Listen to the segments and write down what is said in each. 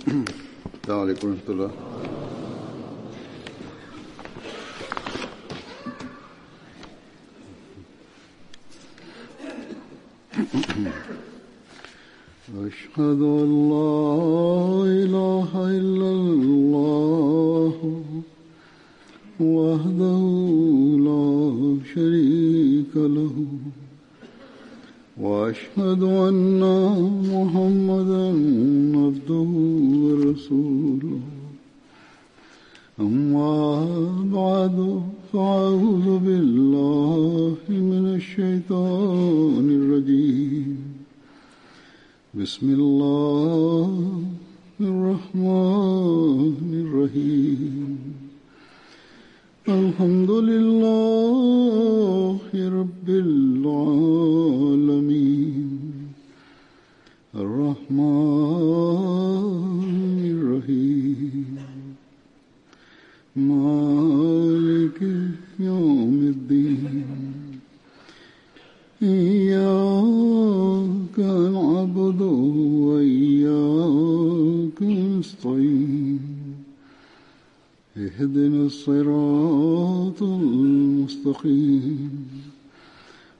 السلام عليكم ورحمة الله. أشهد أن لا إله إلا الله وحده لا شريك له وأشهد أن محمدا عبده ورسوله أما بعد فأعوذ بالله من الشيطان الرجيم بسم الله الرحمن الرحيم الحمد لله رب العالمين الرحمن الرحيم مالك يوم الدين إياك نعبد وإياك نستعين اهدنا الصراط المستقيم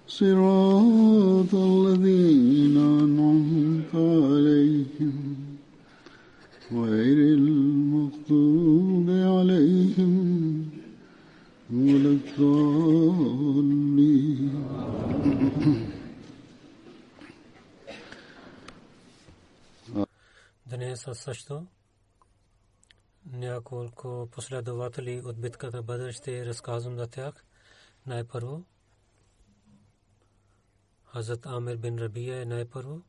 صراط الذين أنعمت عليهم غير المغضوب عليهم ولا الضالين. Днес също няколко последователи от битката Бадър ще разказвам за тях. Най-първо Хазрат Амир бин Рабия е най-първо.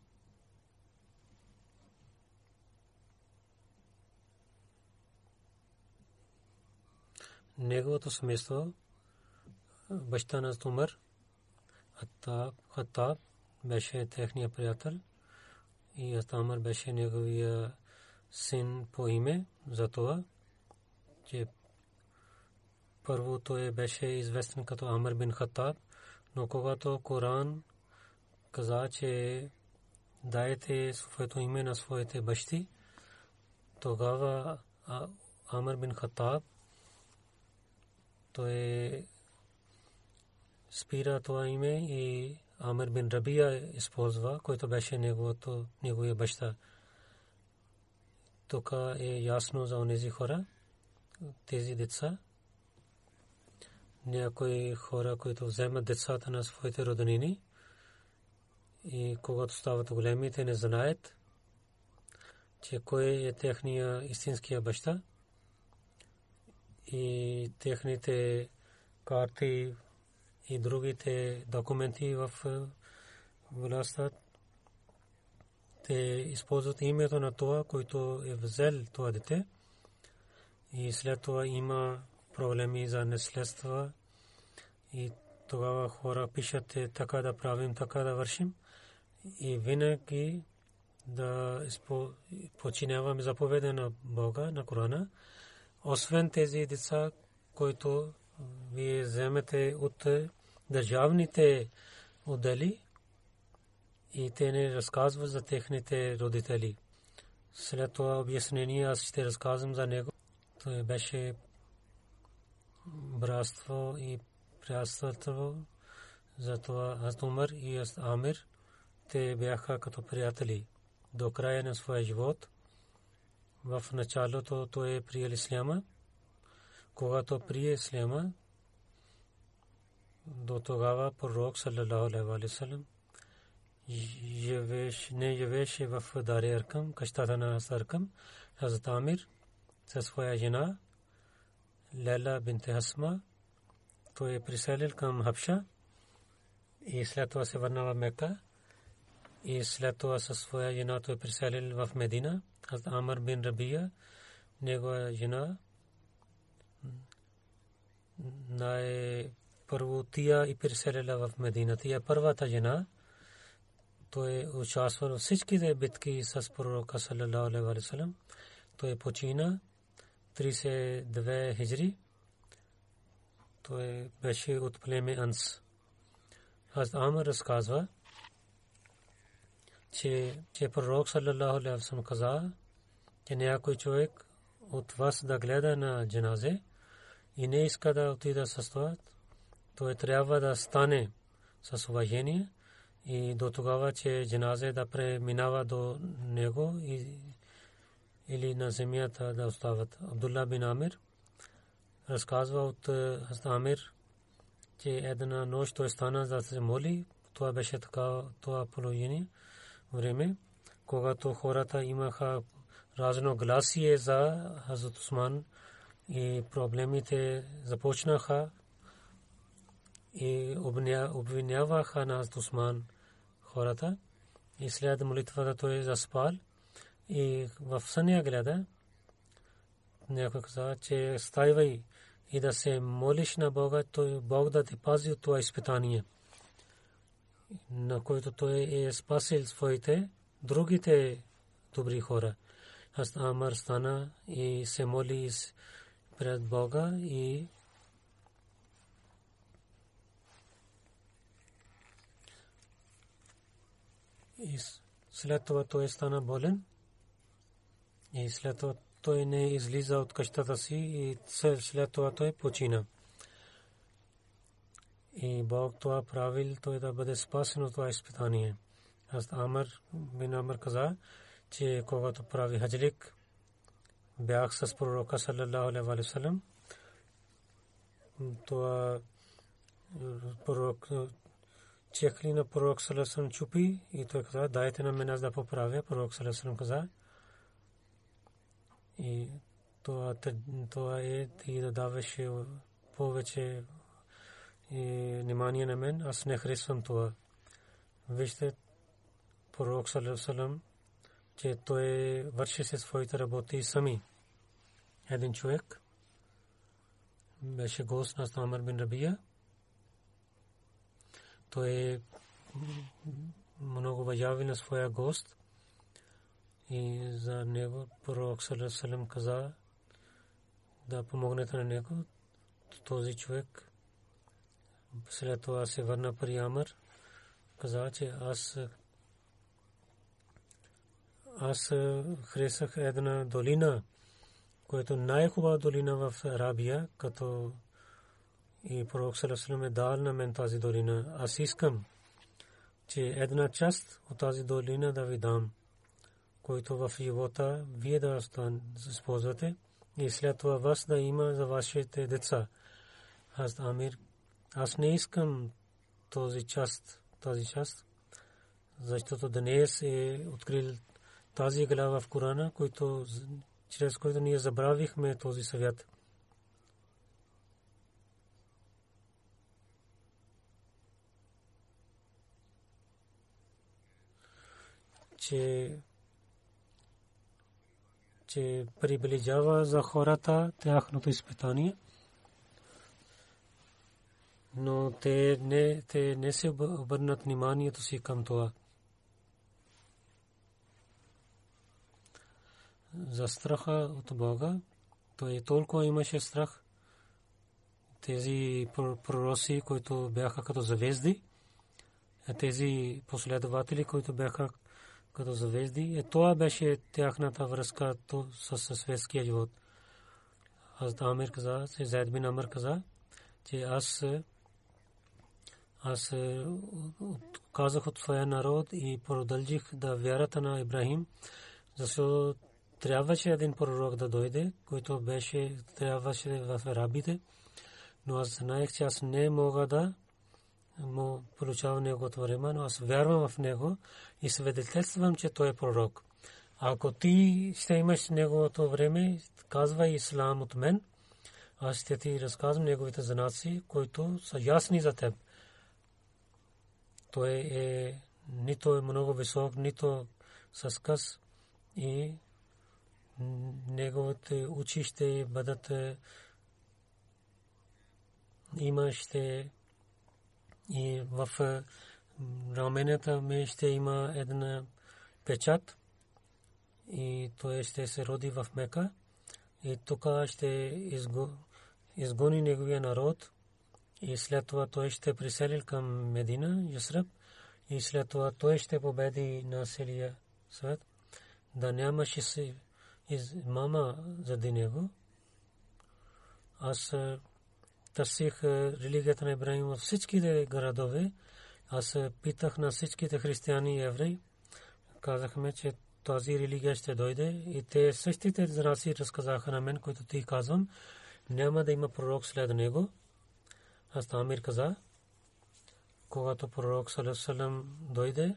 Неговото семейство, баща на Умар, Хаттаб беше техния приятел и Амир беше неговия син по име, за това, че първо той беше известен като Амир бин Хаттаб, но когато Коран каза, че дайте своето име на своите бащи, тогава Амир бин Хаттаб той спира това име и Амир бин Рабия използва, който беше неговия баща. Тук е ясно за онези хора, тези деца, някои хора, които вземат децата на своите роднини и когато стават големи, те не знаят, че кой е техния истинския баща и техните карти и другите документи в властта. Те използват името на това, който е взел това дете и след това има проблеми за наследство и тогава хора пишат така да правим, така да вършим и винаги да подчиняваме заповеда на Бога, на Корана. Освен тези деца, които вие вземете от държавните отдели и те не разказват за техните родители. След това обяснение аз ще разказвам за него. Той беше братство и приятелство. Затова Хазрат Умар и Хазрат Амир те бяха като приятели до края на своя живот. В началото той приел исляма. Когато прие исляма, до тогава пророк саллалаху алейхи ва саллям не живееше в Дари Аркам, къщата на Аркам. Хазрат Амир със своя жена Лейла бинт Хасма той е приселил към Хабша и след това се върна в Мека и след това със своя жена той е приселил в Медина. Хазрат Амир бин Рабия, негова жена, първо тия и приселила в Медина. Тия първата жена, той участвал в всичките битки с пророка саллалаху алейхи ва саллям. Той почина 32 хиджри. Той беше от племе Анс. Хазрат Амир разказва, че пророк саллалаху алейхи ва саллям каза, че някой човек от вас да гледа на джаназе и не иска да отида с това, той трябва да стане с уважение и до тогава, че джаназе да преминава до него или на земята да остават. Абдулла бин Амир разказва от Амир, че една нощ той стана да се моли. Това беше така, това положение време, когато хората имаха разногласие за Хазрат Усман и проблемите започнаха и обвиняваха на Хазрат Усман хората. И след молитвата той заспал и в съня гледа. Някой каза, че ставай и да се молиш на Бога, той Бог да те пази от това изпитание, на който той е спасил своите другите добри хора. Аз Амар стана и се моли пред Бога и след това той стана болен и след това той не излиза от къщата си и след това той почина. И Бог това правил той да бъде спасен от това изпитание. Аз Амр бин Амр каза, че когато прави хаджлик бях с пророка саллаллаху алейхи ва саллям, това пророк чехли на пророк саллаллаху алейхи ва саллям чупи и той каза, дайте на мен да поправя. Пророк саллаллаху алейхи ва саллям каза, и това е ти да даваш повече внимание на мен, аз не харесвам това. Вижте, пророк саллаллаху алейхи ва саллям, че той върши се своите работи сами. Един човек беше гост на Амр бин Рабия. Той много уважава на своя гост и за него пророк саллаллаху алейхи ва саллям каза да помогнете на него. Този човек след това се върна при Амр, каза, че аз харесах една долина, която най-хубава долина в Арабия, като и пророк саллаллаху алейхи ва саллям е дал на мен тази долина. Аз искам, че една част от тази долина да ви дам, който в живота вие да използвате и след това вас да има за вашите деца. Аз Амир, аз не искам тази част, защото днес е открил тази глава в Корана, чрез който ние забравихме този съвет. Че приближава за хората тяхното изпитание, но те не се обърнат вниманието си към това. За страха от Бога, той толкова имаше страх. Тези пророци, които бяха като звезди, тези последователи, които бяха като звезди, това беше тяхната връзка с светския живот. Аз Амир каза, Зайд бин Амр каза, че аз казах от своя народ и продължих да вярата на Ибрахим, защото трябваше един пророк да дойде, който трябваше в арабите, но аз знаех, че аз не мога да му получавам неговото време, но аз вярвам в него и свидетелствам, че той е пророк. Ако ти ще имаш неговото време, казвай ислам от мен, аз ще ти разказвам неговите знаци, които са ясни за теб. Той е нито е много висок, нито с къс и неговите очи ще бъдат имащи и в рамената ми ще има една печат и той ще се роди в Мека и тук ще изгони неговия народ и след това той ще присели към Медина, Ясреб, и след това той ще победи на целия свят. Да нямаше измама заради него. Аз търсих религията на Ибрахим във всичките градове. Аз питах на всичките християни и евреи. Казахме, че тази религия ще дойде и те същите раси разказаха на мен, които ти казвам. Няма да има пророк след него. Аз Амир каза, когато пророк саллаллаху алейхи ва саллям дойде,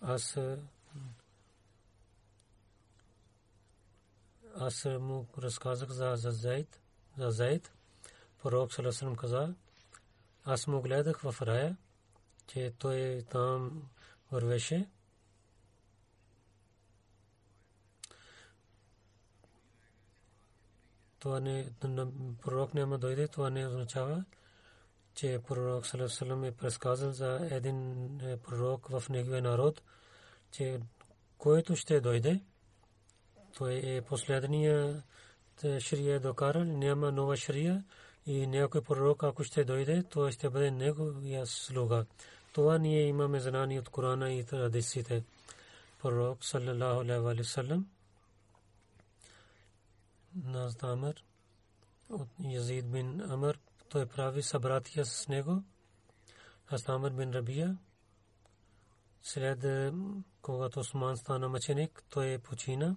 аз му разказах за Зайд. Пророк саллаллаху алейхи ва саллям каза, аз му гледах в рая, че той там вървеше. Това не, пророк няма дойде, това не означава, че пророк саллаллаху алейхи ва саллям е предсказал за един пророк в неговия народ, че който ще дойде, той е последния шрия докарал, няма нова шрия и някой пророк, ако ще дойде, той ще бъде неговия слуга. Това ние имаме знание от Корана и хадисите. Пророк саллаллаху алейхи ва саллям Наздамър от Язид бин Амр, той прави събратия с него. Амр бин Рабия, след когато Осман стана мъченик, той почина.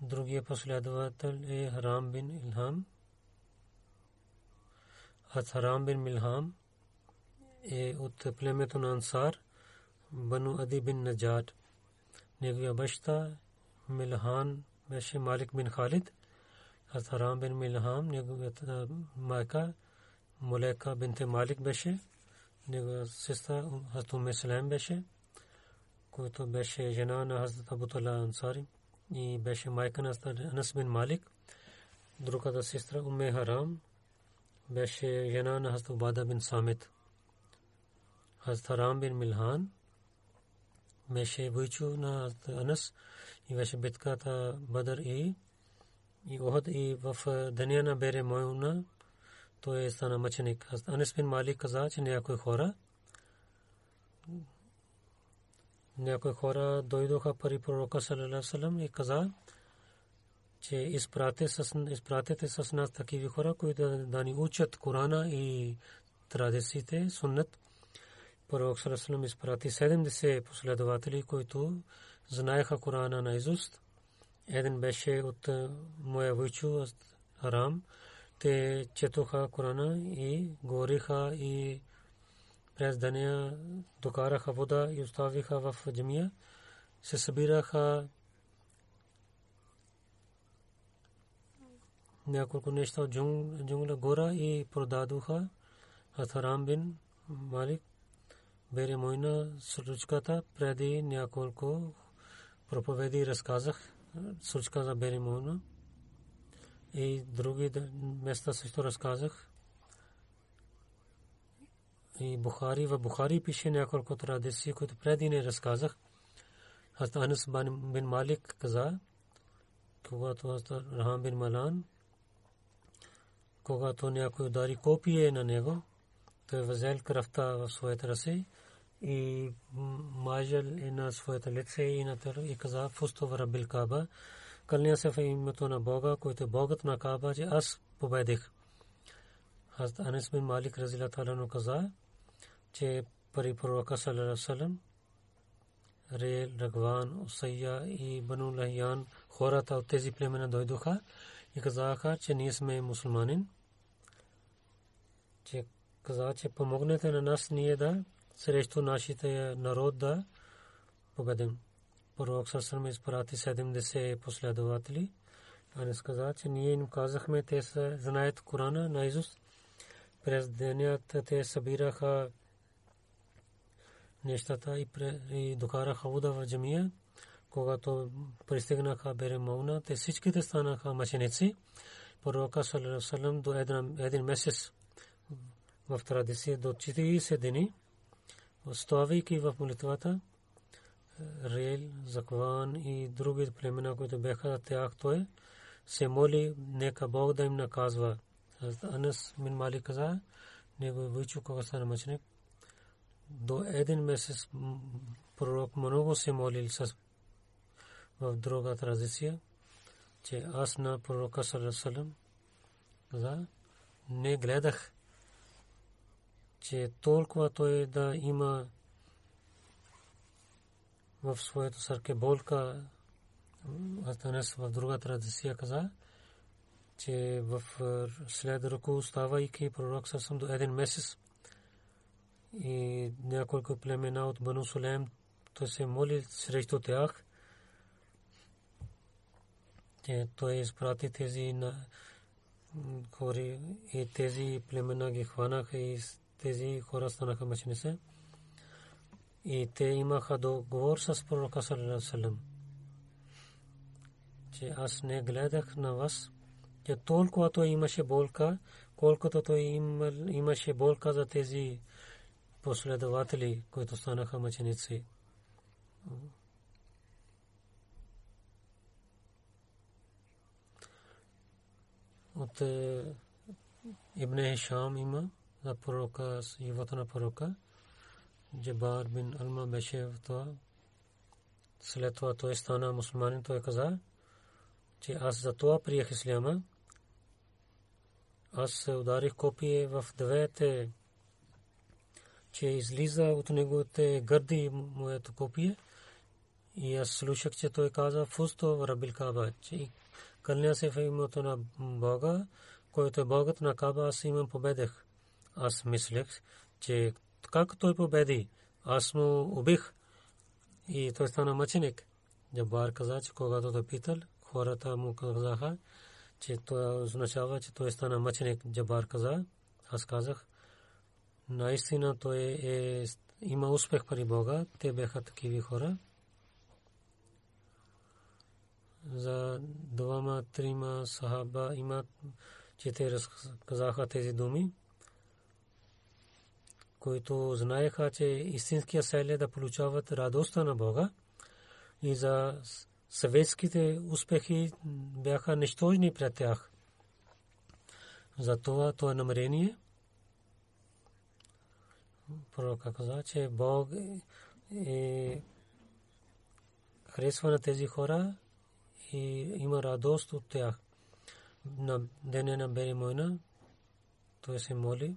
Другия последовател е Харам бин Илхам. Харам бин Милхам е от племето на Ансар, Бану Ади бин Наджад. Неговия баща Милхан беше Малик бин Халид. Харам бин Милхам, неговата майка Мулека бинте Малик беше. Негова сестра Хазрат Умме Салем беше, която беше жена на Хазрат Абу Талха Ансари и беше майка на Анас бин Малик. Другата сестра Умме Харам беше жена на Хазрат Убада бин Самит. Хазрат Харам бин Милхан беше войчо на Анас и беше битката Бадър и Ухуд и в деня на Бере Мойуна той стана мъченик. Анас бин Малик каза, че някои хора дойдоха при пророка саллаллаху алейхи ва саллям и каза, че изпратете с нас такива хора, които да ни учат Корана и традициите, суннат. Пророк саллаллаху алейхи ва саллям изпрати 70 последователи, които знаеха Корана наизуст. Един беше от моя войчо Харам. Те четоха Корана и говориха и през деня докараха вода и оставиха в джамия. Се събираха няколко неща от джунгла гора и продадоха. Харам бин Малик Бере Мойна с ручката преди няколко проповеди разказах. Ручка за Бере Мойна и други места също разказах. И в Бухари пише няколко традиции, които преди не разказах. Хазрат Анас бин Малик каза, когато Хазрат Рахам бин Малан, когато някой удари копие на него, той взел кръвта в своите ръце и мажал на своите лице и на тяло и каза: "Фусту в Раббил Каба", кълня се в името на Бога, който е Богът на Каба, че аз победих. Хазрат Анас бин Малик разилата анху каза, че при пророка саллаллаху алейхи ва саллям Рел, Рагван, Усайя и Бану Лахиян, хората от тези племена дойдоха и казаха, че ние сме мусулманин. Че каза, че помогнете на нас ние да срещу нашите народ да победим. Пророк саллаллаху алейхи ва саллям изпрати 70 последователи. Анас каза, че ние им казахме, те знаят Корана наизуст. През денят те събираха нещата и докараха вода в джамия. Когато пристигнаха Бере Мауна, те всичките станаха мъченици. Пророка саллаллаху алейхи ва саллям до един месец в традиция до 40 дни, оставайки в молитвата, Рел, Закван и други племена, които бяха тях, той се моли, нека Бог да им наказва. Анас бин Малик каза, него войчо, кога стана мъченик, до един месец пророк много се молил в друга традиция, че аз на пророка саллаллаху алейхи ва саллям не гледах, че толкова той да има в своето сърце болка. Атанас в друга традиция каза, че в след руку ставайки пророк съвсем до един месец и няколко племена от Бану Сулейм, той се моли срещу тях, че той изпрати тези хора и тези племена ги хванаха и тези хора станаха мъченици. И те имаха договор с пророка саллаллаху алейхи ва саллям, че аз не гледах на вас, че толкова той имаше болка, колкото той имаше болка за тези последователи, които станаха мъченици. От Ибн Хишам има за пророка, живота на пророка. Джабар бин Алма беше в това. След това той стана мусулманин. Той каза, че аз за това приех исляма. Аз ударих копие в двете, че излиза от неговите гърди моето копие. И аз слушах, че той каза фусто Рабил Каба, че кълня се в името на Бога, който е Богът на Каба, аз имам победех. Аз мислех, че как той победи, аз му убих и той стана мъченик. Джабар каза, че когато той питал, хората му казаха, че това означава, че той стана мъченик. Джабар каза, аз казах, наистина той има успех при Бога, те бяха такива хора. За двама, трима сахаба имат, че те разказаха тези думи, които знаеха, че истинския цел е да получават радостта на Бога, и за съветските успехи бяха нищожни пред тях. Затова това намерение пророка каза, че Бог харесва на тези хора и има радост от тях. На деня на Беремойна той се моли,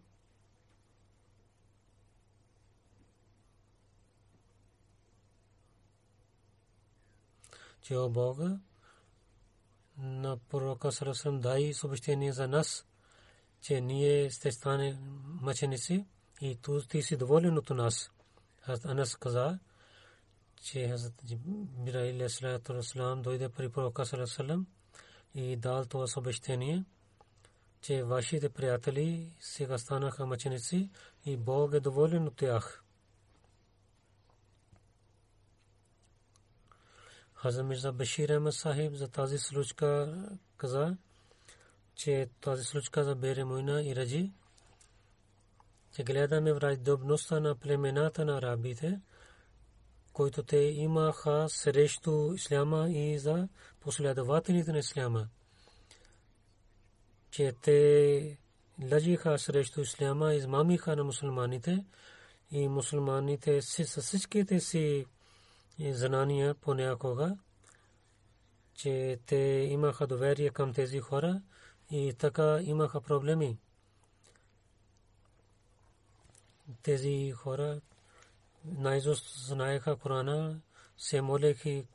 че о Бога, на пророка саллаллаху алейхи ва саллям дай съобщение за нас, че ние ще стане мъченици и ти си доволен от нас. Хазрат Анас каза, че Хазрат Джибраил алейхи салам дойде при пророка саллаллаху алейхи ва саллям и дал това съобщение, че вашите приятели сега станаха мъченици и Бог е доволен от тях. Хазрат Мирза Башир Ахмад Сахиб за тази случка каза, че тази случка за Беремойна и Раджи, че гледаме враждебността на племената на арабите, които те имаха срещу исляма и за последователите на исляма, че те лъжиха срещу исляма, измамиха на мусулманите и мусулманите с всичките си знания понякога, че те имаха доверие към тези хора и така имаха проблеми. Тези хора наизуст знаеха Корана, се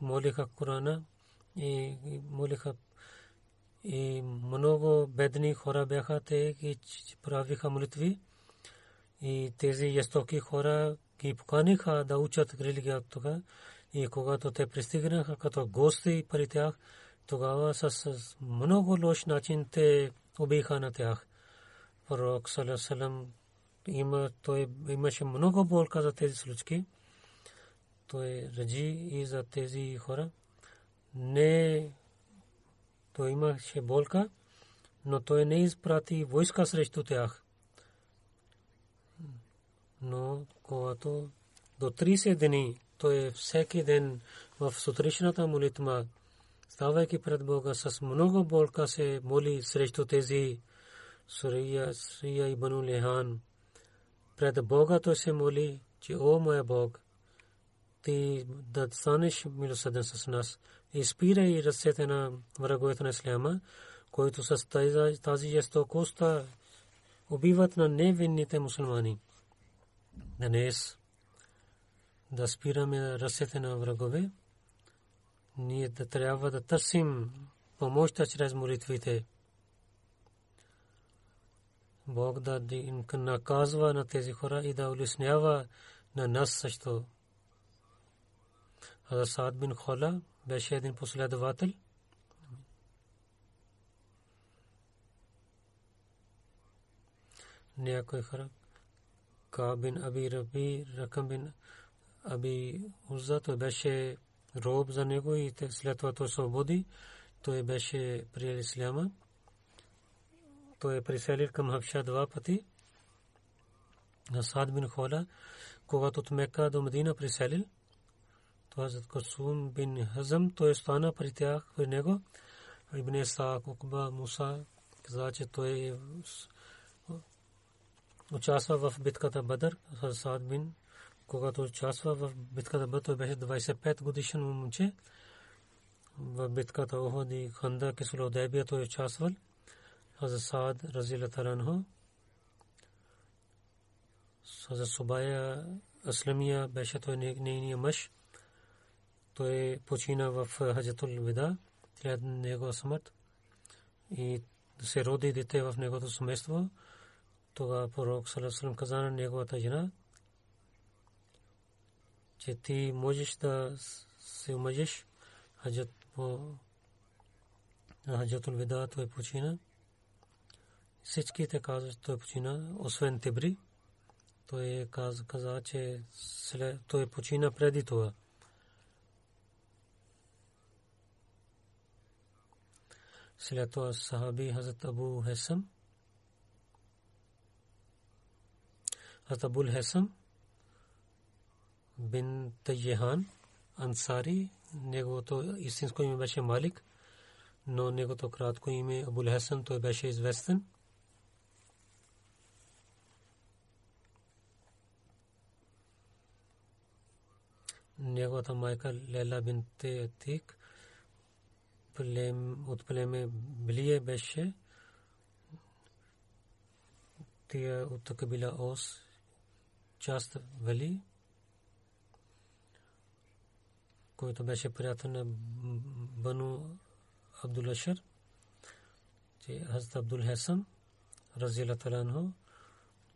молиха Корана и молиха, и много бедни хора бяха те, и правиха молитви, и тези жестоки хора ги поканиха да учат религия тук. И когато те пристигнаха като гости при тях, тогава с много лош начин те убиха на тях. Пророк саллаллаху алейхи ва саллям той имаше много болка за тези случки. Той раджи и за тези хора. Не, той имаше болка, но той не изпрати войска срещу тях. Но когато до 30 дни той всеки ден в сутринната молитва, ставайки пред Бога с много болка, се моли срещу тези Сурия и Бану Лехан. Пред Бога той се моли че о моя Бог, ти да станеш милосърден с нас. И спирай ръцете на враговете на исляма, които с тази жестокост убиват на невинните мусулмани. Днес да спираме ръцете на врагове, ние да трябва да търсим помощта чрез молитвите. Бог да наказва на тези хора и да улеснява на нас също. Саад бин Хола беше един последовател. Някой хора, Кааб бин Аби Раби, Ракам бин Аби Уза, той беше роб за него и след това той свободи. Той беше приел исляма. Той е приселил към Хабша 2 пъти. Саад бин Хола, когато от Мека до Медина приселил, това за Курсум бин Хазъм, той стана при тях, при него. Ибн Исаак, Уқба, Муса каза, че той участва в битката Бадър. Саад бин, когато участва в битката Бадър, той беше 25 годишен момче. В битката Охуд и Хандак и Сулхудайбия той участвал. Хазрат Саад разияллаху анху, Хазрат Субая Асламия беше той нейният мъж. Той почина в Хаджатул Вада след негова смърт и се роди дете в неговото семейство. Тогава пророк саллаллаху алейхи ва саллям каза на неговата жена, че ти можеш да се омъжиш. Хаджатул Вада той почина. Всичките казват, той почина, освен Тибри. Той каза, че той почина преди това. След това сахаби Хазрат Абу Хесам, Хазрат Абул Хесам бин Тайхан Ансари, неговото истинско име беше Малик, но неговото кратко име Абул Хесам, той беше известен. Неговата майка Лейла бинт Атик от племе Блие беше. Тя от кабила Ос, част Вали, който беше приятел на Бану Абдул Ашар. Хазрат Абдул Хесам разияллаху анху,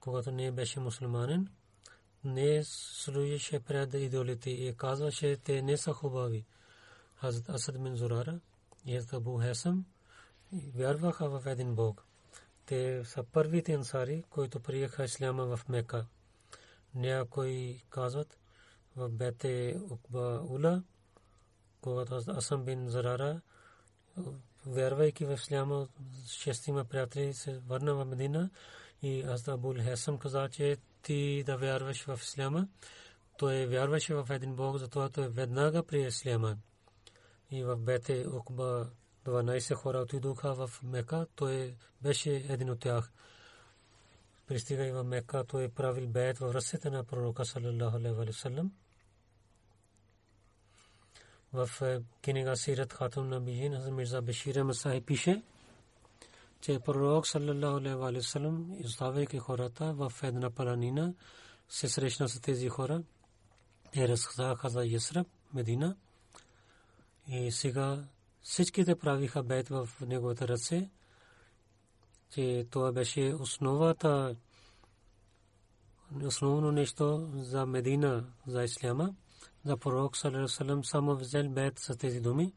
когато не беше мусулманин, не служеше пред идолите и казваше, те не са хубави. Хазрат Асад бин Зурара и Хазрат Абу Хесам вярваха в един Бог. Те са първите ансари, които приеха исляма в Мека. Някои казват в Бете Уқба Ула, когато Асам бин Зурара, вярвайки в исляма, шестима приятели се върна в Медина и Хазрат Абу Хесам каза, че ти да вярваш в исляма. Той вярваше в един Бог, затова той веднага прие исляма. И в Бете Уқба 12 хора отидоха в Мека, той беше един от тях. Пристига и в Мека, той правил бейт в ръцете на пророка саллаллаху алейхи ва саллям. В книга Сират Хатам Набийин Хазрат Мирза Башир Ахмад Сахиб пише, че пророк саллаллаху алейхи ва саллям, изоставяйки хората в една планина, се срещна с тези хора и разказаха за Ясреб, Медина. И сега всичките правиха бейт в неговите ръце, че това беше основно нещо за Медина, за исляма. За пророк саллаллаху алейхи ва саллям само взел бейт с тези думи,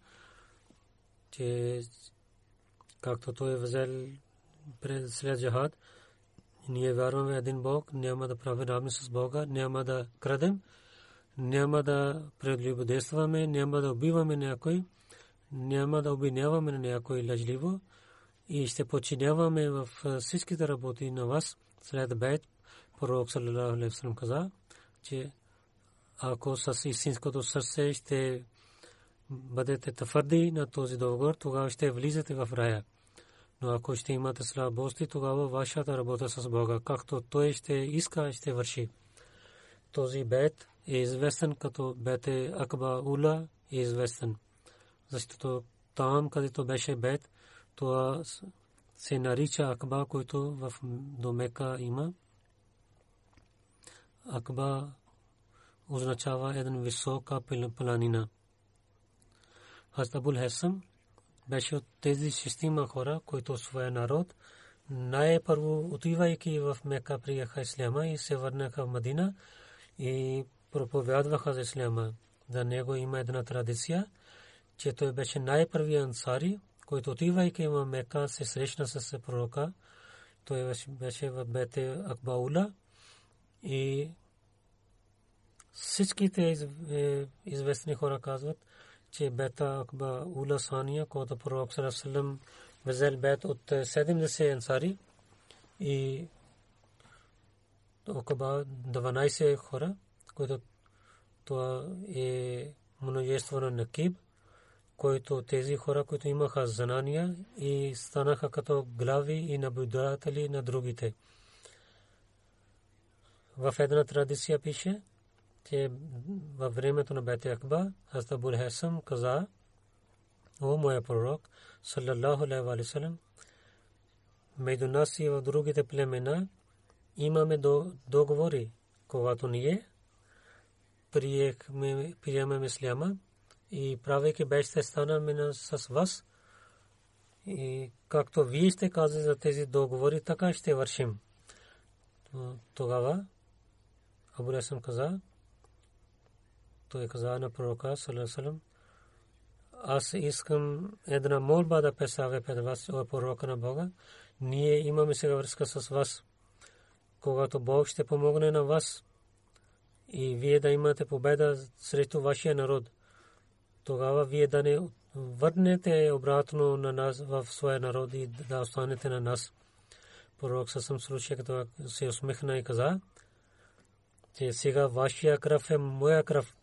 че както той взел след джихад, ние вярваме един Бог, няма да правим равни с Бога, няма да крадем, няма да прелюбодействаме, няма да убиваме някой, няма да обвиняваме някой лъжливо и ще подчиняваме в всичките работи на вас. След бейт пророк саллаллаху алейхи ва саллям каза, че ако с истинското сърце ще бъдете твърди на този договор, тогава ще влизате в рая. Но ако ще имате слабости, тогава вашата работа с Бога, както той ще иска, ще върши. този бейт е известен като бейте Акба Ула е известен. Защото там, където беше бейт, това се нарича Акба, който в до Мека има. Акба означава един висока планина. Хазрат Абул Хасам беше от тези шестима хора, които своя народ най-първо отивайки в Мека приеха исляма и се върнаха в Мадина и проповядваха за исляма. За него има една традиция, че той беше най-първият ансари, който отивайки в Мека се срещна с пророка. Той беше в бейте Акбаула и всичките известни хора казват, че бейта Акбаула Сания, който пророк саллаллаху алейхи ва саллям взел бейт от 70 ансари и около 12 хора, които това е множество на накиб, които тези хора, които имаха знания и станаха като глави и наблюдатели на другите. В една традиция пише, че във времето на бейт Акба Хазрат Абул Хасам каза: о моя пророк саллаллаху алейхи ва саллям, между нас и в другите племена имаме договори, когато ние приемаме исляма и правейки бейт станаме с вас и както вие сте казали за тези договори, така ще вършим. Тогава Абул Хасам каза, той каза на пророка саллаллаху алейхи ва саллям: аз искам една молба да представя пред вас, о пророка на Бога. Ние имаме сега връзка с вас. Когато Бог ще помогне на вас и вие да имате победа срещу вашия народ, тогава вие да не върнете обратно на нас в своя народ и да останете на нас. Пророк съвсем слуша, като се усмихна и каза, че сега вашия кръв е моя кръв.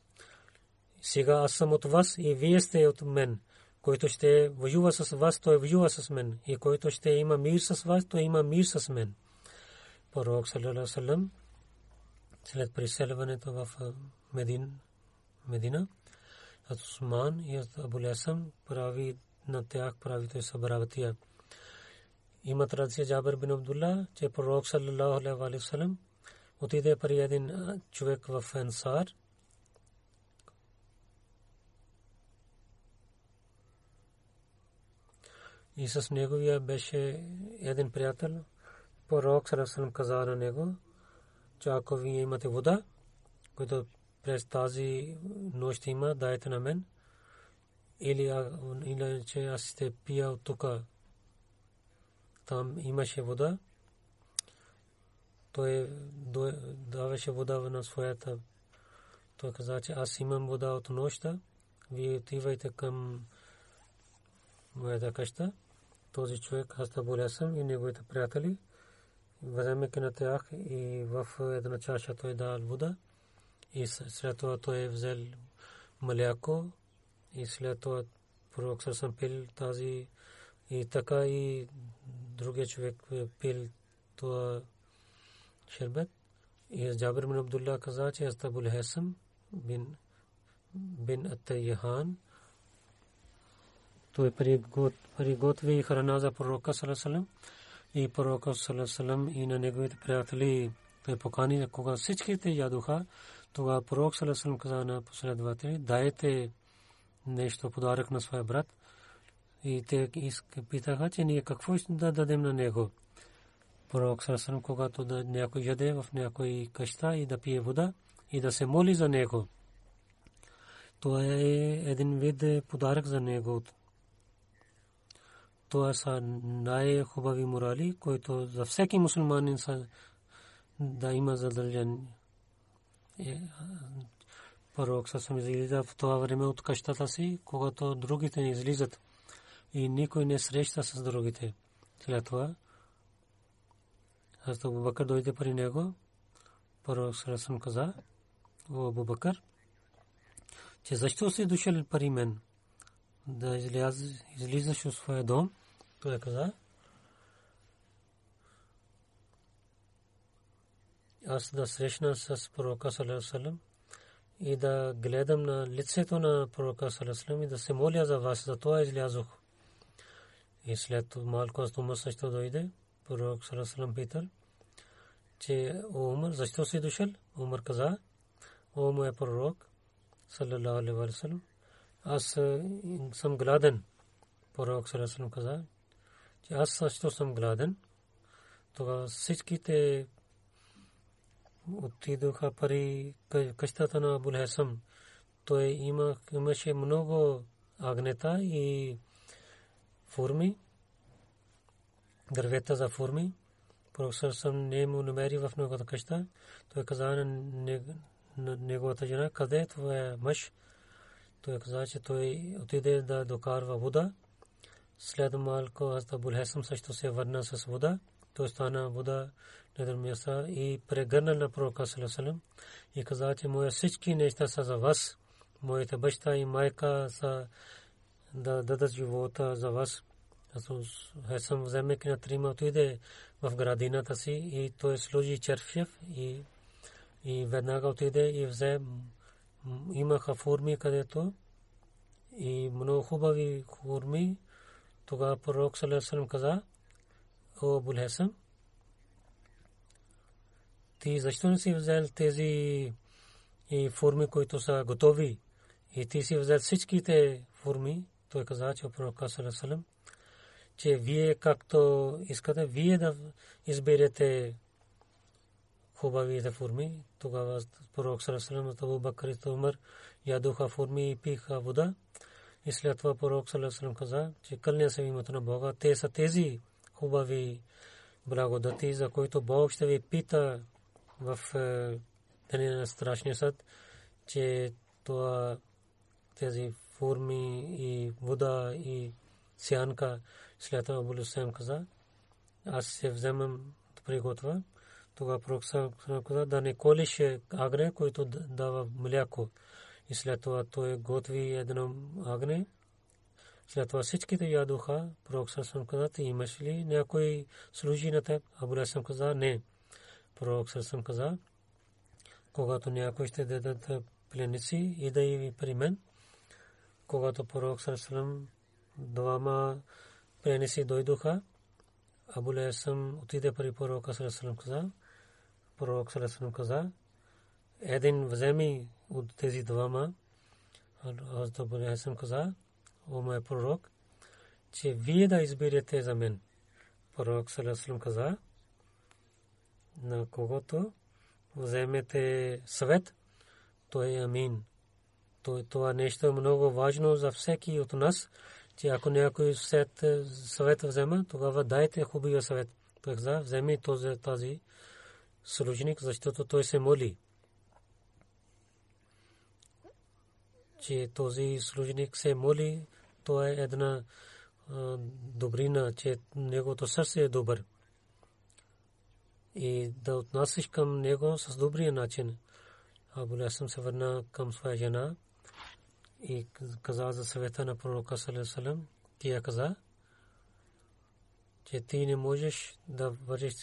Сега аз съм от вас и вие сте от мен. Който ще воюва с вас, той воюва с мен. И който ще има мир с вас, той има мир с мен. Пророк саллаллаху алейхи ва саллям след преселването в Медина, Усман и Абул Хасам прави на тях правите събраватия. Има традиция Джабир бин Абдулла, че пророк саллаллаху алейхи ва саллям отиде при един човек в Ансар и с неговия беше един приятел. Пророк саллаллаху алейхи ва саллям каза на него, че ако вие имате вода, която през тази нощ има, дайте на мен, или че аз ще пия от тук. Там имаше вода. Той даваше вода на своята. Той каза, че аз имам вода от нощта, вие отивайте към моята къща. Този човек, Хазрат Абул Хасам и неговите приятели, вземайки на тях и в една чаша той дал вода. И след това той взел мляко и след това пророк съм пил тази и така и другия човек пил това шербет. И Джабир бин Абдулла каза, че Хазрат Абул Хасам бин Ат-Тайяхан той приготви храна за пророка саллаллаху алейхи ва саллям и пророка саллаллаху алейхи ва саллям и на неговите приятели той покани, кога всичките ядоха. Тогава пророк саллаллаху алейхи ва саллям каза на последователи: дайте нещо подарък на своя брат. И те питаха, че ние какво ще да дадем на него. Пророк саллаллаху алейхи ва саллям, когато някой яде в някой къща и да пие вода и да се моли за него, това е един вид подарък за него. Това са най-хубави морали, които за всеки мусулманин са да има задължение. Пророк съвсем излиза в това време от къщата си, когато другите не излизат и никой не среща с другите. След това Хазрат Абу Бакър дойде при него. Пророк съвсем каза: о Абу Бакър, че защо си дошъл при мен да излизаш от своя дом? Той каза: аз да срещна с пророка саллаллаху алейхи ва саллям и да гледам на лицето на пророка саллаллаху алейхи ва саллям и да се моля за вас. За това излязох. И след малко Умар също дойде. Пророк саллаллаху алейхи ва саллям пита, че Умар, защо си дошъл? Умар каза, о мой пророк саллаллаху алейхи ва саллям, аз съм гладен. Пророк саллаллаху алейхи ва саллям каза, че аз също съм гладен. Тогава всичките отидоха пари къщата на Абул Хасам. Той имаше много агнета и форми, дървета за форми. Пророк съм не му намери в неговата къща. Той каза на неговата жена, къде е твоя мъж? Той каза, че той отиде да докарва вода. След малко Абул Хасам също се върна с вода. Той стана вода на място и прегърна на пророка саллаллаху алейхи ва саллям и каза, че моя всички неща са за вас. Моите баща и майка са да дадат живота за вас. Хасам вземайки на трима отиде в градината си и той сложи червшев и веднага отиде и взе. Имаха форми където и много хубави форми. Тогава пророк саллаллаху алейхи ва саллям каза, о Абул Хасам, ти защо не си взел тези форми, които са готови, и ти си взел всичките форми? Той каза, че пророк саллаллаху алейхи ва саллям, че вие както искате, вие да изберете хубавите форми. Тогава пророк саллаллаху алейхи ва саллям, Абу Бакр и Умар ядоха форми и пиха вода. И след това пророк саллаллаху алейхи ва саллям каза, че кълня се името на Бога, те са тези хубави благодати, за които Бог ще ви пита в деня на страшния съд, че това тези форми и вода и сянка. След това Абу Хасам каза, аз се вземам да приготвя. Тогава пророк каза, да не колиш агне, който дава мляко. И след това той готви едно агне. След това всичките ядоха. Пророк саллаллаху каза, ти имаш ли някой служи на теб? Абу Хасам каза, не. Пророк саллаллаху каза, когато някой ще дадат пленници, идай при мен. Когато пророк саллаллаху двама пленници дойдоха, Абу Хасам отиде при пророка саллаллаху каза, пророк саллаллаху каза, един вземи от тези двама. Абу Хасам каза, о мой пророк, че вие да изберете за мен. Пророк саллаллаху каза, на когото вземете съвет, то е амин. Това нещо е много важно за всеки от нас, че ако някой съвет взема, тогава дайте хубавия съвет. Той каза, вземи този служеник, защото той се моли, че този служеник се моли. Това е една добрина, че неговото сърце е добър. И да отнасяш към него с добрия начин. Абу Хасам се върна към своя жена и каза за съвета на пророка саллаллаху алейхи ва саллям. Тя каза, че ти не можеш да вървиш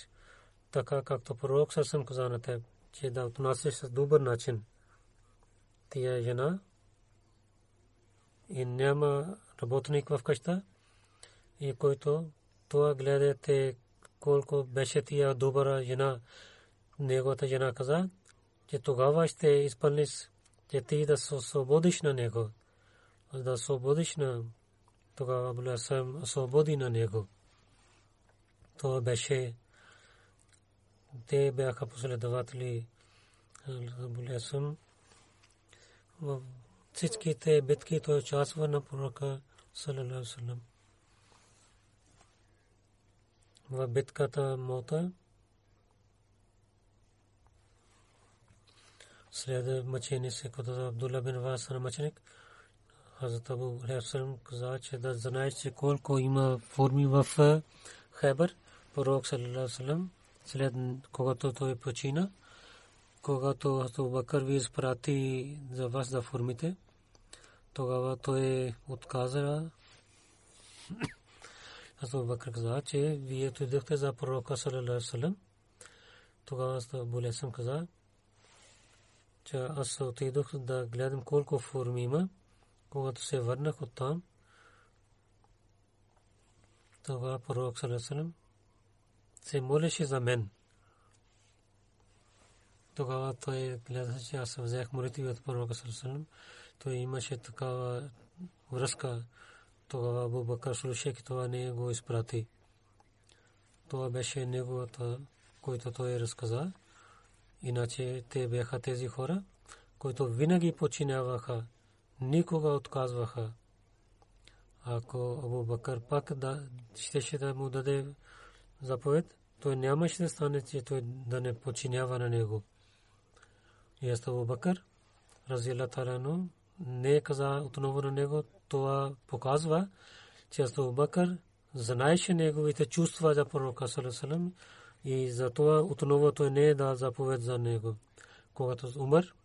така, както пророк саллаллаху алейхи ва саллям каза на теб, че да отнасяш с добър начин. Тя жена и няма работник в къща, и който това гледате колко беше тия добра жена. Неговата жена каза, че тогава ще изпълниш, че ти да се освободиш на него. Да освободиш на тогава Абу Хасам освободи на него. Това беше, те бяха последователи Абу Хасам. В всичките битки той участва на пророка саллаллаху алейхи ва саллям. В битката Мота след мъчение се каза Абдулла бин Вас на мъченик. Хазрат Абу Хасам каза, че да знаеш, че колко има форми в Хайбър. Пророк саллаллаху алейхи ва саллям, след когато той почина, когато Абу Бакр ви изпрати за вас за формите, тогава той отказа. Абу Бакр каза, че вие отидохте за пророка саллаллаху алейхи ва саллям. Тогава Абу Хасам каза, че аз отидох да гледам колко форми има. Когато се върнах оттам, тогава пророк саллаллаху алейхи ва саллям се молеше за мен. Тогава той гледаше, че аз взех молитви от пророка саллаллаху алейхи ва саллям. Той имаше такава връзка. Тогава Абу Бакр слушайки това не го изпрати. Това беше неговата, който той разказа. Иначе те бяха тези хора, които винаги подчиняваха, никога отказваха. Ако Абу Бакр пак щеше да му даде заповед, той нямаше да стане, че той да не подчинява на него. И Абу Бакр разияллаху та'ала анху не каза отново на него. Това показва, че Абу Бакр знаеше неговите чувства за пророка саллаллаху алейхи ва саллям и затова отново той не дал заповед за него. Когато умър,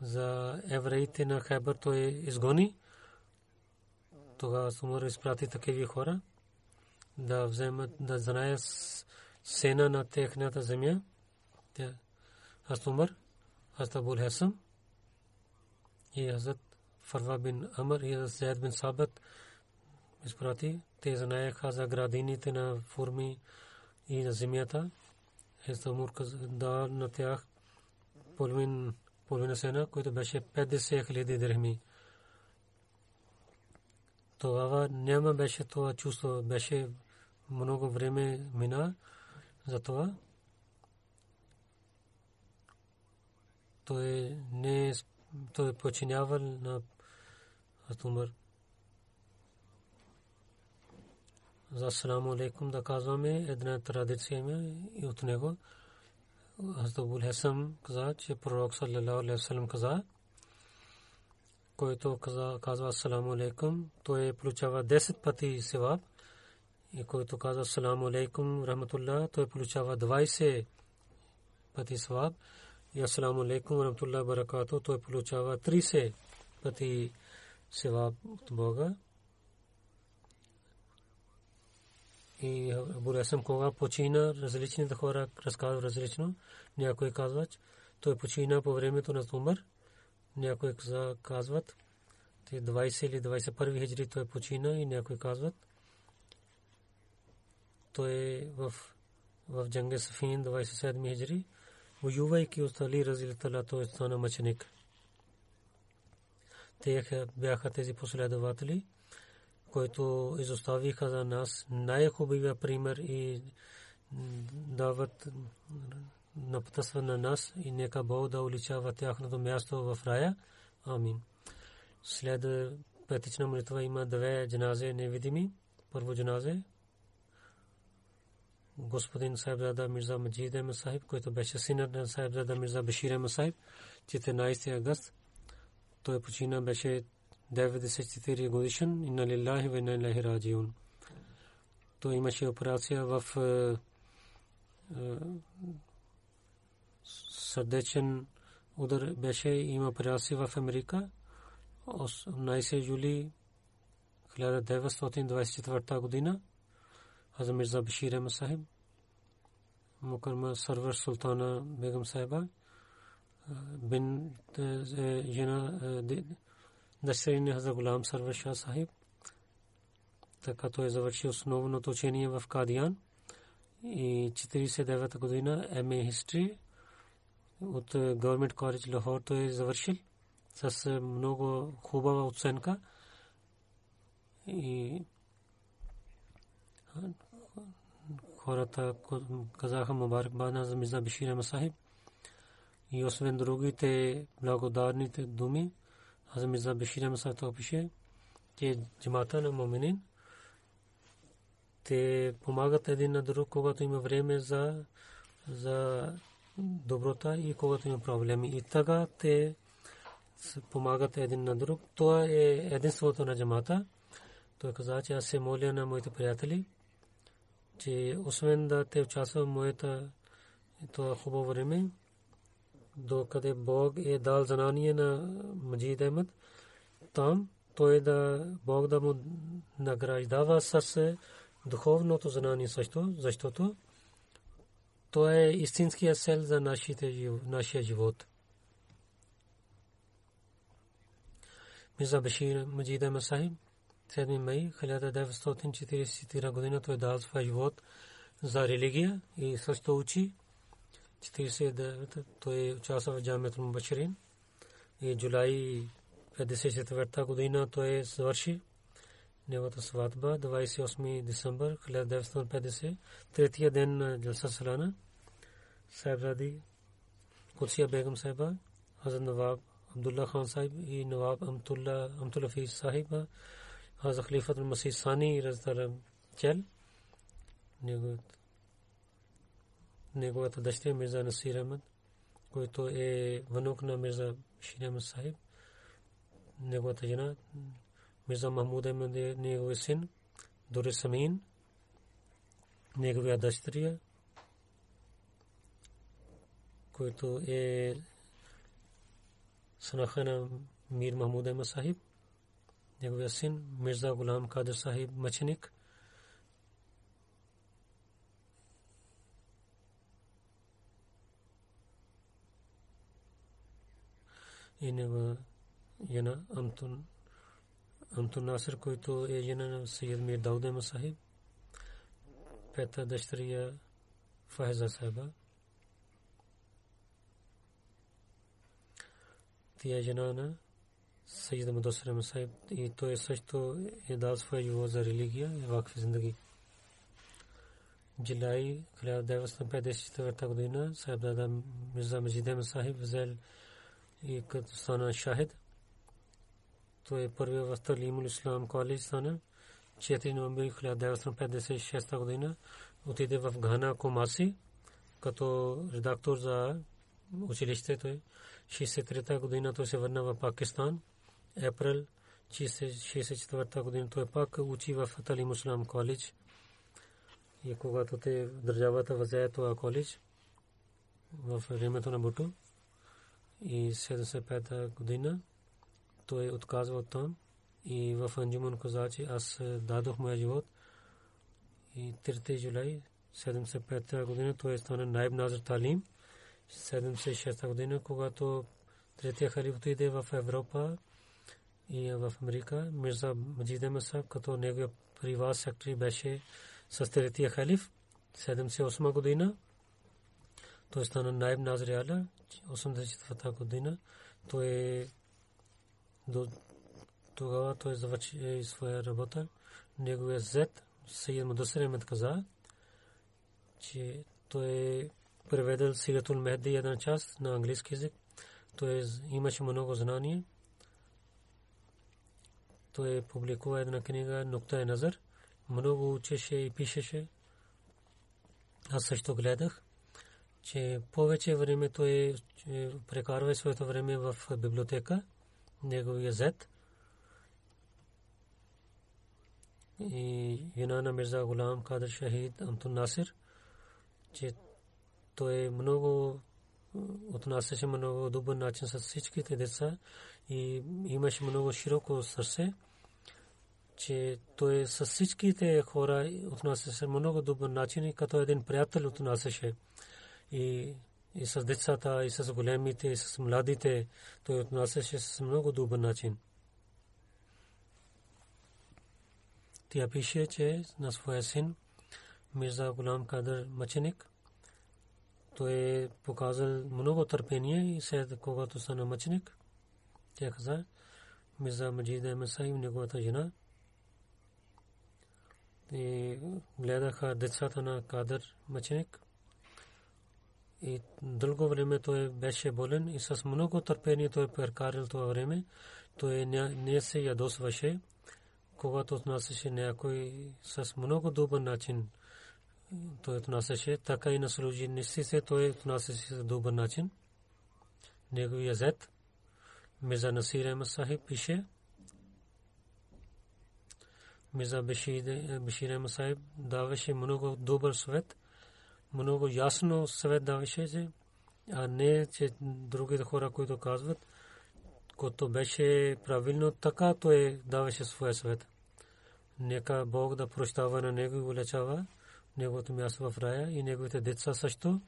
за евреите на Хайбър той изгони. Тогава Умар изпрати такива хора да вземат, да знаят сена на техната земя. Аз Умар, аз Абу Хасам и Хазрат Фарва бин Амр и Зайд бин Сабит изпрати. Те знаеха за градините на форми и на земята. Умар дал на тях половина сена, който беше 50,000 дирхми. Тогава няма беше това чувство, беше много време мина за това. Той подчинявал на Умар. За асаламу алейкум да казваме една традиция има и от него. Абу Хасам каза, че пророк саллаллаху алейхи ва саллям каза, който казва асаламу алейкум, той получава 10 пъти севаб. И който казва асаламу алейкум рахматуллах, той получава 20 пъти севаб. И асаламу алейкум рахматуллах баракату, той получава 30 пъти севаб от Бога. И Абу Хасам кога почина, различните хора разказват различно. Някои казват, той почина по времето на Умар. Някои казват, 20 или 21 хиджри той почина и някои казват, той в Джанге Сафин 27 хиджри, воювайки от Али разилата ла, той стана мъченик. Те бяха тези последователи, които изоставиха за нас най-хубавия пример и дават напътства на нас и нека Бог да уличава тяхното място в рая. Амин. След петична молитва има две джаназе невидими. Първо джаназе господин Сайбзада Мирза Маджид Ахмед Сахиб, който беше синът на Сайбзада Мирза Башир Ахмед Сахиб, 14 август. Той почина, беше 94 годишен. Инна лиллахи ва инна илайхи раджиун. Той имаше операция в сърдечен удар беше, има операция в Америка. 18 юли 1924 година Хазрат Мирза Башир Ахмед Сахиб, Мукаррама Сарвар Султана Бегам Сахиба бин жена дъщеря Хазрат Гулам Сарвар Шах Сахиб. Така той завърши основното учение в Кадиян и 49 година MA History от Government College Lahore той завършил с много хубава оценка. И хората казаха мубаракбад на Мирза Башир Ахмед Сахиб. И освен другите благодарните думи, Хазрат Мирза Башир Ахмед Сахиб пише, че джамата на муминин те помагат един на друг, когато има време за доброта и когато има проблеми. И така те помагат един на друг. Това е единството на джамата. Той каза, че аз се моля на моите приятели, че освен да те участват в моята това хубаво време, докъде Бог е дал знание на Маджид Ахмед, там той Бог да му награждава с духовното знание също, защото то е истинския цел за нашия живот. Мирза Башир Маджид Ахмед Сахиб 7 май 1943 година той дал своя живот за религия и също учи. 49 той участва в Джамиатул Мубаширин и Юлай 54 година той завърши неговата сватба 28 декември 1950 третия ден на Джалса Салана. Сайбради Кутсия Бегам Сайба, Хазрат Наваб Абдулла Хан Сайб и Наваб Амтулла Физ Сайба, Хазрат Халифат Масih Сани Раздалам Чел, неговата дъщеря Мирза Насир Ахмед, който е внук на Мирза Башир Ахмед Сахиб, неговата жена Мирза Махмуд Ахмед е неговия син, Дури Самин, неговия дъщеря, който е снаха на Мир Махмуд Ахмед Сахиб, неговия син Мирза Гулам Кадир Сахиб Маченик, и неговия жена Амтун Насир, който е жена на Сайид Мир Дауд Ахмед Сахиб, пета дъщеря Файза Сайба. Тя жена на Сайид Мудасир Ахмед Сахиб и той също е дал своя живот за религия и вакф зиндagi. July 1954 година Сайбзада Мирза Маджид Ахмед Сахиб взел и като стана шахид. Той е първият в Талимул Ислам коледж стана. 4 ноември 1956 година отиде в Гана Кумаси като редактор за училището. 63 година той се върна в Пакистан. Април 64 година той пак учи в Талимул Ислам коледж. И когато те държавата взе това коледж в времето на Буту и 75 година той отказва от там и в Анджуман каза, че аз дадох моя живот. И 3 юлай 75 година той стана Наиб Назир Талим. 76 година, когато третия халиф отиде в Европа и в Америка, Мирза Маджид Ахмед Сахиб като неговия приват сектори беше с третия халиф. 78 година той стана Наиб Назир Аля. 84 година той тогава той завърши своя работа. Неговия зет Сайид Мудасир Ахмед каза, че той преведел Сиратул Мехди една част на английски език. Той имаше много знание. Той публикува една книга Нукта Назар. Много учеше и пишеше. Аз също гледах, че повече време той прекарва своето време в библиотека. Неговия зет и жена на Мирза Гулам Кадир Шахид Амтун Насир, че той много отнасяше много добър начин с всичките деца и имаше много широко сърце, че той с всичките хора отнасяше много добър начин и като един приятел отнасяше и с децата, и с големите, и с младите той отнасяше с много добър начин. Тя пише, че на своя син Мирза Гулам Кадир Маченик той е показал много търпение и след когато стана мъченик, тя каза, Мирза Маджид Ахмед Сахиб, неговата жена, и гледаха децата на Кадир мъченик. И дълго време той беше болен и с много търпение той прекарал това време. Той не се ядосваше, когато отнасяше някой с много добър начин. Той отнасяше, така и на служителите той отнасяше с добър начин. Неговия зет Мирза Насир Ахмед Сахиб пише, Мирза Башир Ахмед Сахиб даваше много добър съвет, много ясно съвет даваше, а не че другите хора, които казват, което беше правилно, така той даваше своя съвет. Нека Бог да прощава на него и улечава. неговото място в рая и неговите деца също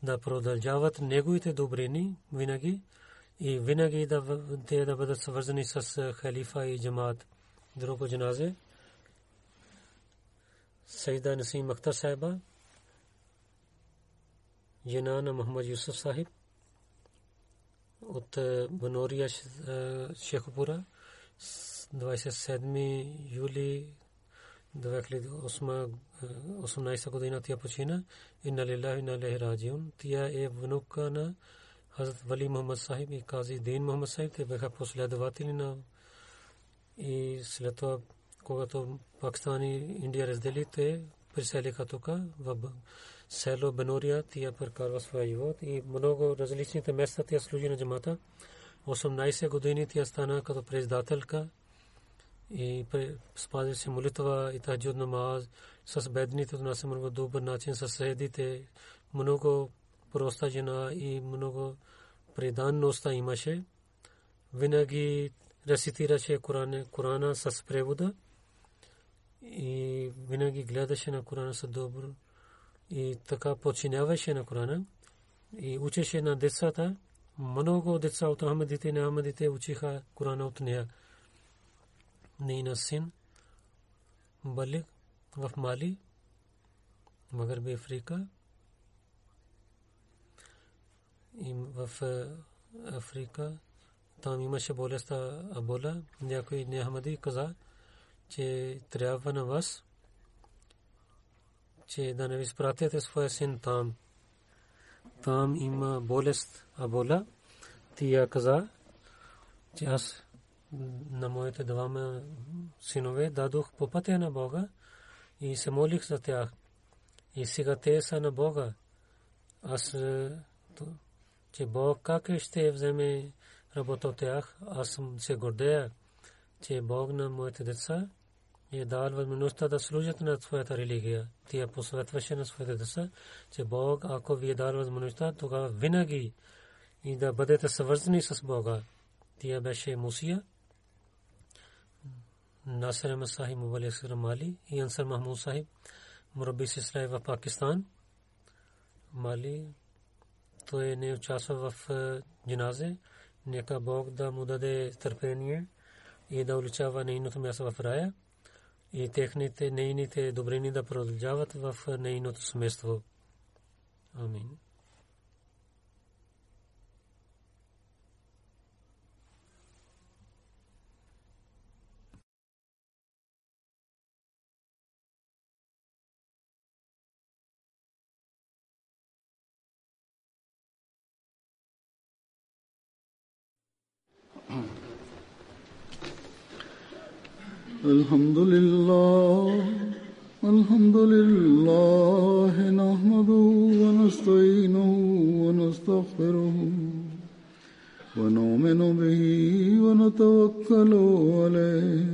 да продължават неговите добрини винаги и винаги да бъдат свързани с халифа и джамаат. Друго джаназе Сайда Насим Ахтар Сайба, жена на Мохаммад Юсуф Сахиб от Банория Шехопура, 27 юли 2018 година тя почина. Инна лилляхи ва инна илайхи раджиун. Тя е внука на Хазрат Вали Мохаммад Сахиб и Кази Дин Мохаммад Сахиб. Те бяха последователи на и след това, когато Пакистан и Индия раздели, те приселиха тук в село Банория. Тя прекарва своя живот и много различните места тя служи на джамата. 18 години тя стана като председателка и спази се молитва и таджуд намаз с бедните, отнася много добър начин с съседите. Много проста жена и много преданност имаше. Винаги рецитираше Корана с превода и винаги гледаше на Корана с добро и така подчиняваше на Корана и учеше на децата. Много деца от Ахмадите и неахмадите учиха Корана от нея. Нейна син Балик в Мали, Магърби Африка и в Африка там имаше болестта Абола. Някой неахмади каза, че трябва на вас, че да не изпратите своя син там. Там има болест Абола. Тя каза, че аз на моите двама синове дадох по пътя на Бога и се молих за тях. И сега те са на Бога. Аз, че Бог как ще вземе работа от тях, аз съм се гордея, че Бог на моите деца е дал възможността да служат на своята религия. Тя посъветваше на своите деца, че Бог, ако ви е дал възможността, тогава винаги и да бъдете свързани с Бога. Тя беше Мусия, Насер Ахмад Сахиб Мубалик Мали и Ансар Махмуд Сахиб, мурабби сестра в Пакистан, Мали. Той не участва в джаназе. Нека Бог да му даде търпение и да уличава нейното място в рая и техните нейните добрини да продължават в нейното семейство. Амин. الحمد لله نحمده ونستعينه ونستغفره ونؤمن به ونتوكل عليه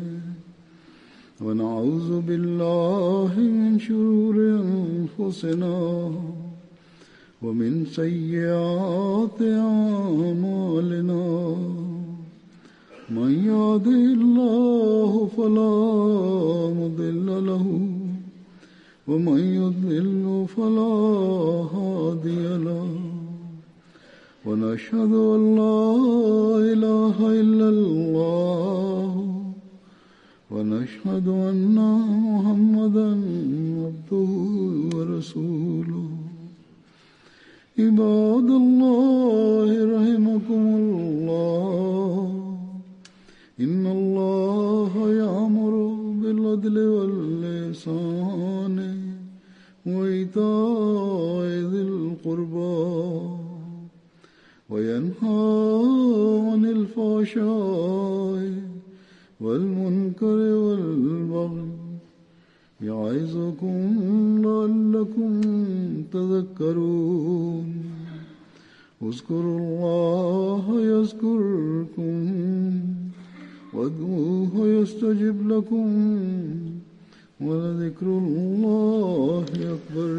ونعوذ بالله من شرور أنفسنا ومن سيئات أعمالنا من يهده الله فلا مضل له ومن يضلل فلا هادي له ونشهد أن لا إله إلا الله ونشهد أن محمدا عبده ورسوله عباد الله رحمكم الله إن الله يأمر بالعدل والإحسان وإيتاء ذي القربى وينهى عن الفحشاء والمنكر والبغي يعظكم لعلكم تذكرون اذكروا الله يذكركم وادعوه يستجب لكم ولذكر الله أكبر.